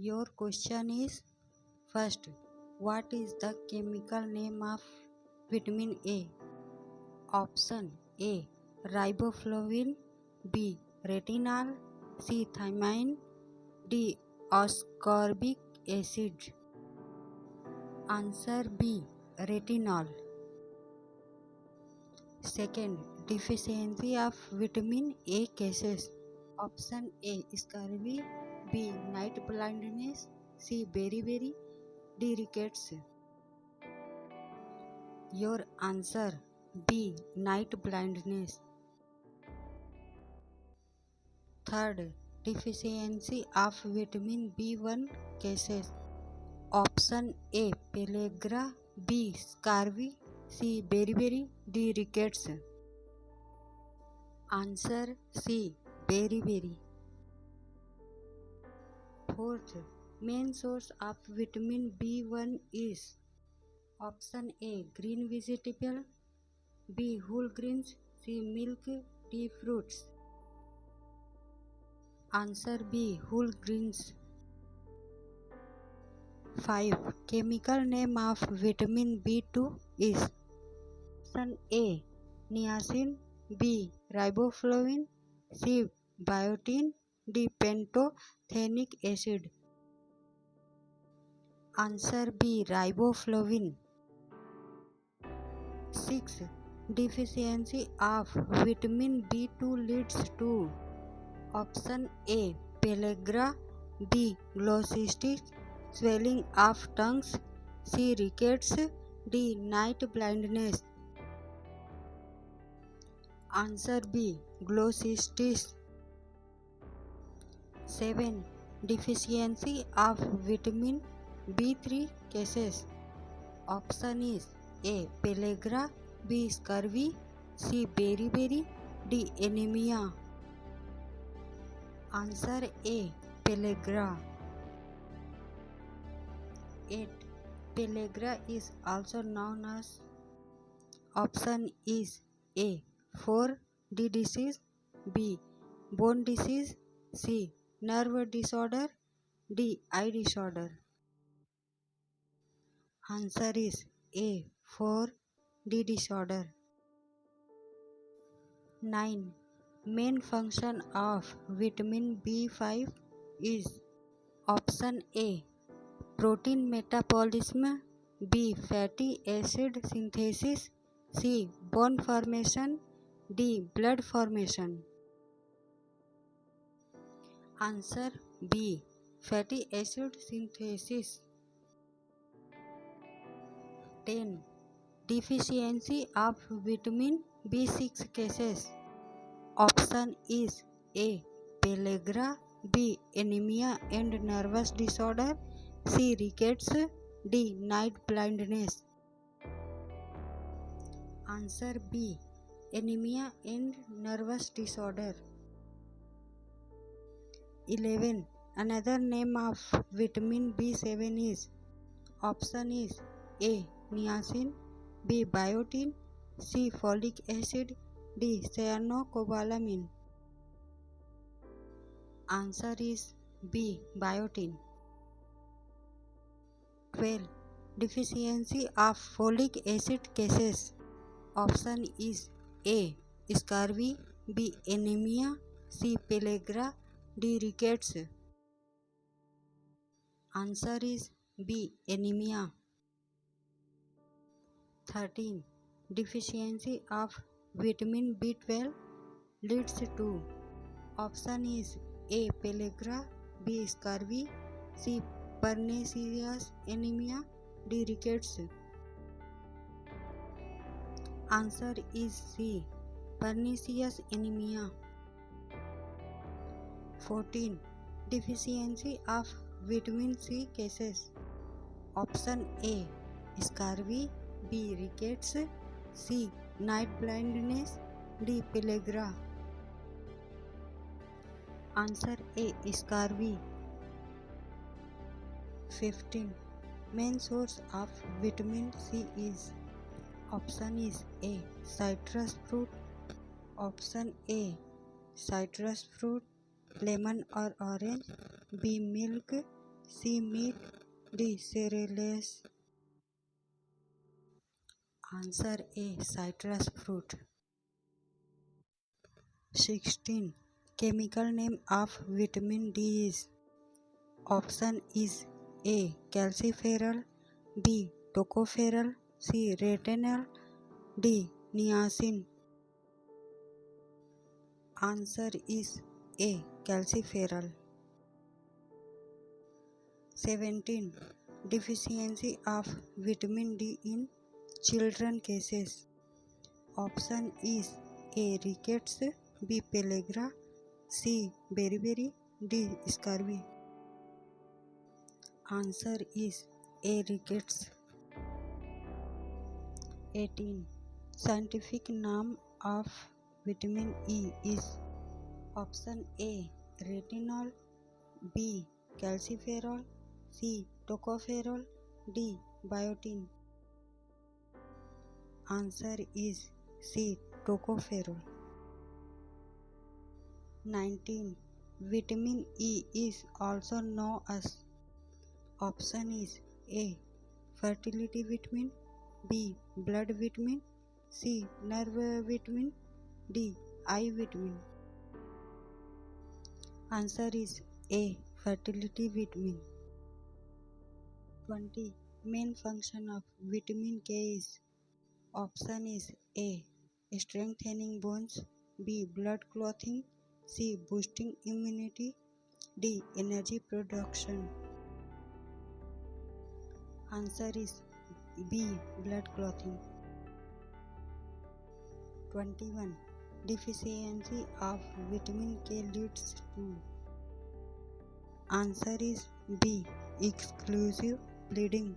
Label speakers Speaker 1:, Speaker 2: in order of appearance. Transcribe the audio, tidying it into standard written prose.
Speaker 1: Your question is first, what is the chemical name of vitamin A? Option A, riboflavin, B, retinol, C, thiamine, D, ascorbic acid. Answer B, retinol. Second, deficiency of vitamin A cases. Option A, scurvy, B, night blindness, C, beriberi, D, rickets. Your answer B, night blindness. Third, deficiency of vitamin B1 cases. Option A, pellagra, B, scurvy, C, beriberi, D, rickets. Answer C, beriberi. Fourth, main source of vitamin B1 is option A, green vegetable, B, whole grains, C, milk, D, fruits. Answer B, whole grains. 5. Chemical name of vitamin B2 is option A, niacin, B, riboflavin, C, biotin, D, pantothenic acid. Answer B, riboflavin. 6. Deficiency of vitamin B2 leads to option A, pellagra, B, glossitis, swelling of tongues, C, rickets, D, night blindness. Answer B, glossitis. 7. Deficiency of vitamin B3 cases. Option is A, pellagra, B, scurvy, C, beriberi, D, anemia. Answer A, pellagra. 8. Pellagra is also known as option is A, 4D disease, B, bone disease, C, nerve disorder, D, eye disorder. Answer is A, 4D disorder. 9. Main function of vitamin B5 is option A, protein metabolism, B, fatty acid synthesis, C, bone formation, D, blood formation. Answer B, fatty acid synthesis. 10. Deficiency of vitamin B6 cases. Option is A, pellagra, B, anemia and nervous disorder, C, rickets, D, night blindness. Answer B, anemia and nervous disorder. 11. Another name of vitamin B7 is option is A, niacin, B, biotin, C, folic acid, D, cyanocobalamin. Answer is B, biotin. 12. Deficiency of folic acid cases. Option is A, scurvy, B, anemia, C, pellagra, D, rickets. Answer is B, anemia. 13. Deficiency of vitamin B12 leads to option is A, pellagra, B, scurvy, C, pernicious anemia, D, rickets. Answer is C, pernicious anemia. 14. Deficiency of vitamin C cases. Option A, scurvy, B, rickets, C, night blindness, D, pellagra. Answer A, scurvy. 15. Main source of vitamin C is option is A, citrus fruit, option A, citrus fruit, lemon or orange, B, milk, C. Meat, D. Cereals. Answer A. Citrus fruit. 16. Chemical name of vitamin D is. Option is A. Calciferol, B. Tocopherol, C. Retinol, D. Niacin. Answer is A. Calciferol. 17. Deficiency of vitamin D in children cases. Option is A. Rickets, B. Pellagra, C. Beriberi, D. Scurvy. Answer is A. Rickets. 18. Scientific name of vitamin E is. Option A. Retinol, B. Calciferol, C. Tocopherol, D. Biotin. Answer is C. Tocopherol. 19. Vitamin E is also known as. Option is A. Fertility vitamin, B. Blood vitamin, C. Nerve vitamin, D. Eye vitamin. Answer is A. Fertility vitamin. 20. Main function of vitamin K is. Option is A. Strengthening bones, B. Blood clotting, C. Boosting immunity, D. Energy production. Answer is B. Blood clotting. 21. Deficiency of vitamin K leads to. Answer is B. Exclusive bleeding.